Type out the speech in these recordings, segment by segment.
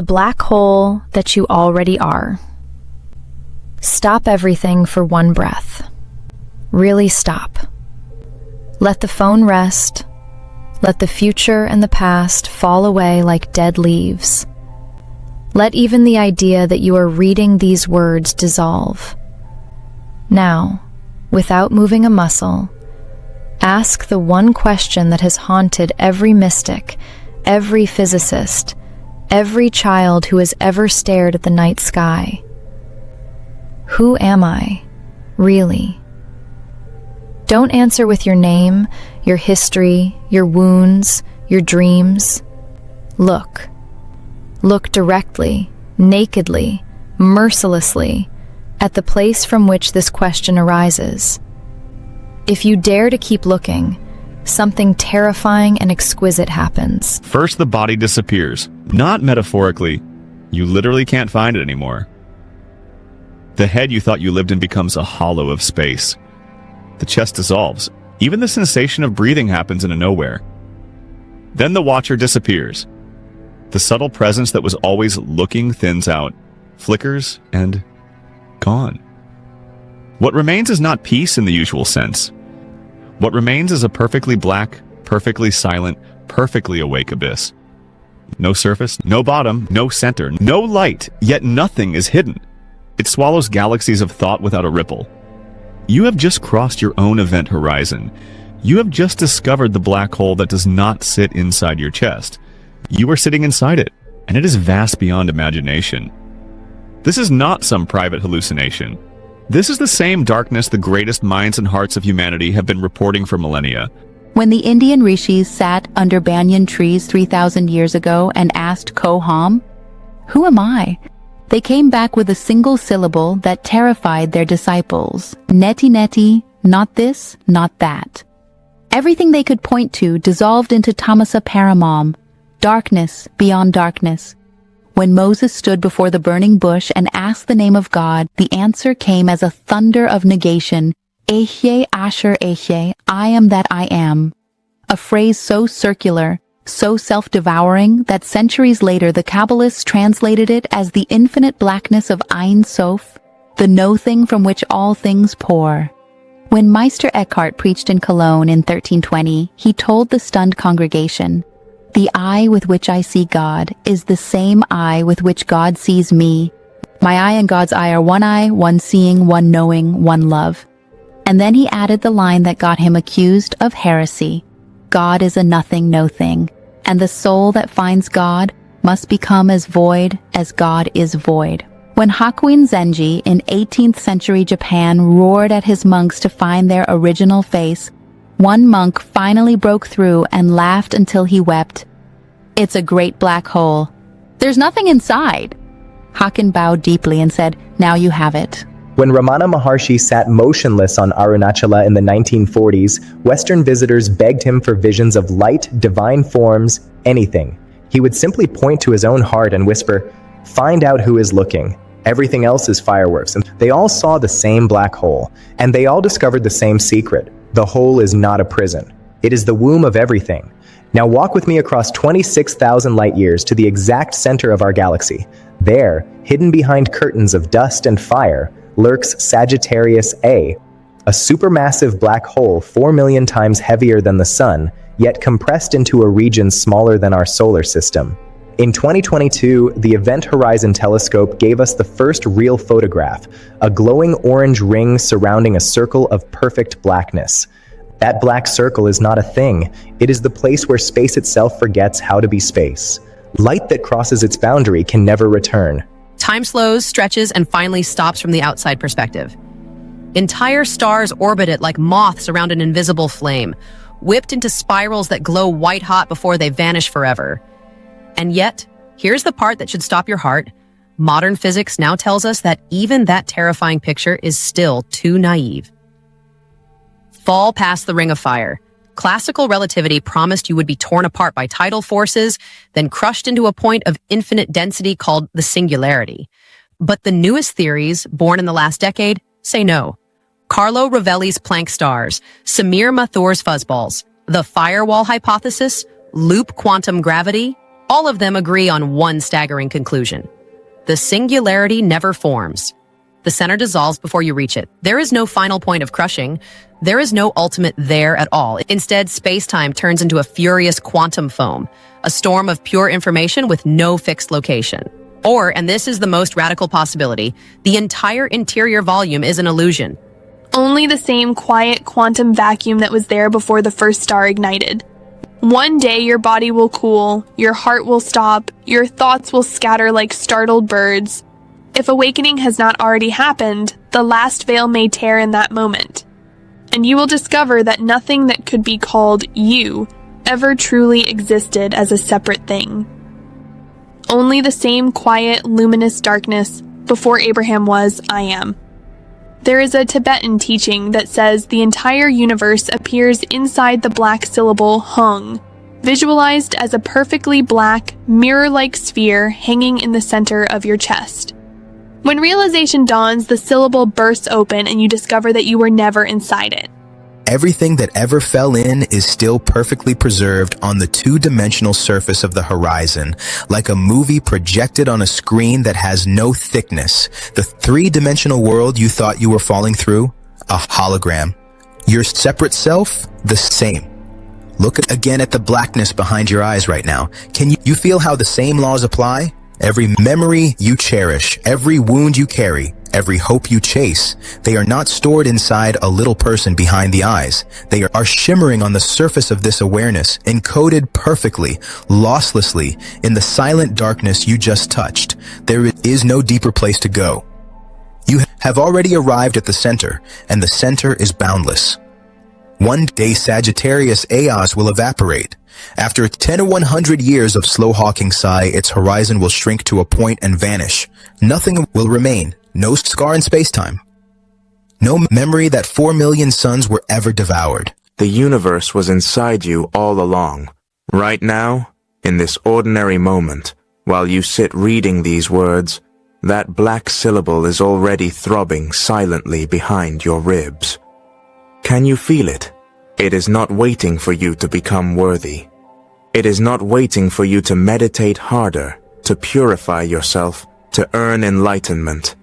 the black hole that you already are. Stop everything for one breath. Really stop. Let the phone rest. Let the future and the past fall away like dead leaves. Let even the idea that you are reading these words dissolve. Now, without moving a muscle, ask the one question that has haunted every mystic, every physicist, every child who has ever stared at the night sky. Who am I, really? Don't answer with your name, your history, your wounds, your dreams. Look. Look directly, nakedly, mercilessly at the place from which this question arises. If you dare to keep looking, something terrifying and exquisite happens. First, the body disappears. Not metaphorically. You literally can't find it anymore. The head you thought you lived in becomes a hollow of space. The chest dissolves. Even the sensation of breathing happens into nowhere. Then the watcher disappears. The subtle presence that was always looking thins out, flickers, and gone. What remains is not peace in the usual sense. What remains is a perfectly black, perfectly silent, perfectly awake abyss. No surface, no bottom, no center, no light, yet nothing is hidden. It swallows galaxies of thought without a ripple. You have just crossed your own event horizon. You have just discovered the black hole that does not sit inside your chest. You are sitting inside it, and it is vast beyond imagination. This is not some private hallucination. This is the same darkness the greatest minds and hearts of humanity have been reporting for millennia. When the Indian rishis sat under banyan trees 3,000 years ago and asked Koham, "Who am I?" they came back with a single syllable that terrified their disciples. Neti neti, not this, not that. Everything they could point to dissolved into tamasa paramam, darkness beyond darkness. When Moses stood before the burning bush and asked the name of God, the answer came as a thunder of negation. Ehyeh asher ehyeh, I am that I am. A phrase so circular, so self-devouring, that centuries later the Kabbalists translated it as the infinite blackness of Ein Sof, the no-thing from which all things pour. When Meister Eckhart preached in Cologne in 1320, he told the stunned congregation, "The eye with which I see God is the same eye with which God sees me. My eye and God's eye are one eye, one seeing, one knowing, one love." And then he added the line that got him accused of heresy. God is a nothing, no thing, and the soul that finds God must become as void as God is void. When Hakuin Zenji in 18th century Japan roared at his monks to find their original face, one monk finally broke through and laughed until he wept. "It's a great black hole. There's nothing inside." Hakuin bowed deeply and said, "Now you have it." When Ramana Maharshi sat motionless on Arunachala in the 1940s, Western visitors begged him for visions of light, divine forms, anything. He would simply point to his own heart and whisper, "Find out who is looking. Everything else is fireworks." And they all saw the same black hole, and they all discovered the same secret. The hole is not a prison. It is the womb of everything. Now walk with me across 26,000 light years to the exact center of our galaxy. There, hidden behind curtains of dust and fire, lurks Sagittarius A, a supermassive black hole 4 million times heavier than the Sun, yet compressed into a region smaller than our solar system. In 2022, the Event Horizon Telescope gave us the first real photograph, a glowing orange ring surrounding a circle of perfect blackness. That black circle is not a thing. It is the place where space itself forgets how to be space. Light that crosses its boundary can never return. Time slows, stretches, and finally stops from the outside perspective. Entire stars orbit it like moths around an invisible flame, whipped into spirals that glow white-hot before they vanish forever. And yet, here's the part that should stop your heart. Modern physics now tells us that even that terrifying picture is still too naive. Fall past the ring of fire. Classical relativity promised you would be torn apart by tidal forces, then crushed into a point of infinite density called the singularity. But the newest theories, born in the last decade, say no. Carlo Rovelli's Planck stars, Samir Mathur's fuzzballs, the firewall hypothesis, loop quantum gravity, All of them agree on one staggering conclusion. The singularity never forms. The center dissolves before you reach it. There is no final point of crushing. There is no ultimate there at all. Instead, space-time turns into a furious quantum foam, a storm of pure information with no fixed location. Or, and this is the most radical possibility, the entire interior volume is an illusion. Only the same quiet quantum vacuum that was there before the first star ignited. One day your body will cool, your heart will stop, your thoughts will scatter like startled birds. If awakening has not already happened, the last veil may tear in that moment. And you will discover that nothing that could be called you ever truly existed as a separate thing. Only the same quiet, luminous darkness before Abraham was, I am. There is a Tibetan teaching that says the entire universe appears inside the black syllable hung, visualized as a perfectly black, mirror-like sphere hanging in the center of your chest. When realization dawns, the syllable bursts open and you discover that you were never inside it. Everything that ever fell in is still perfectly preserved on the two-dimensional surface of the horizon, like a movie projected on a screen that has no thickness. The three-dimensional world you thought you were falling through, a hologram. Your separate self, the same. Look again at the blackness behind your eyes right now. Can you feel how the same laws apply? Every memory you cherish, every wound you carry, every hope you chase, they are not stored inside a little person behind the eyes. They are shimmering on the surface of this awareness, encoded perfectly, losslessly, in the silent darkness you just touched. There is no deeper place to go. You have already arrived at the center, and the center is boundless. One day Sagittarius Eos will evaporate. After 10 or 100 years of slow hawking sigh, its horizon will shrink to a point and vanish. Nothing will remain. No scar in space-time. No memory that 4 million suns were ever devoured. The universe was inside you all along. Right now, in this ordinary moment, while you sit reading these words, that black syllable is already throbbing silently behind your ribs. Can you feel it? It is not waiting for you to become worthy. It is not waiting for you to meditate harder, to purify yourself, to earn enlightenment.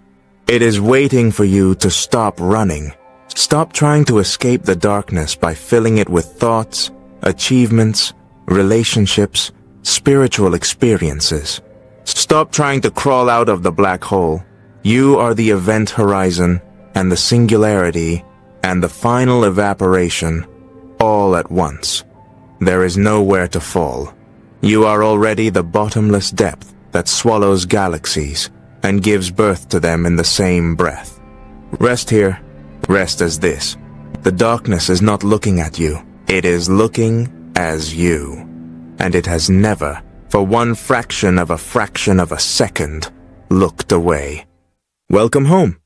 It is waiting for you to stop running. Stop trying to escape the darkness by filling it with thoughts, achievements, relationships, spiritual experiences. Stop trying to crawl out of the black hole. You are the event horizon and the singularity and the final evaporation, all at once. There is nowhere to fall. You are already the bottomless depth that swallows galaxies and gives birth to them in the same breath. Rest here, rest as this. The darkness is not looking at you. It is looking as you. And it has never, for one fraction of a second, looked away. Welcome home.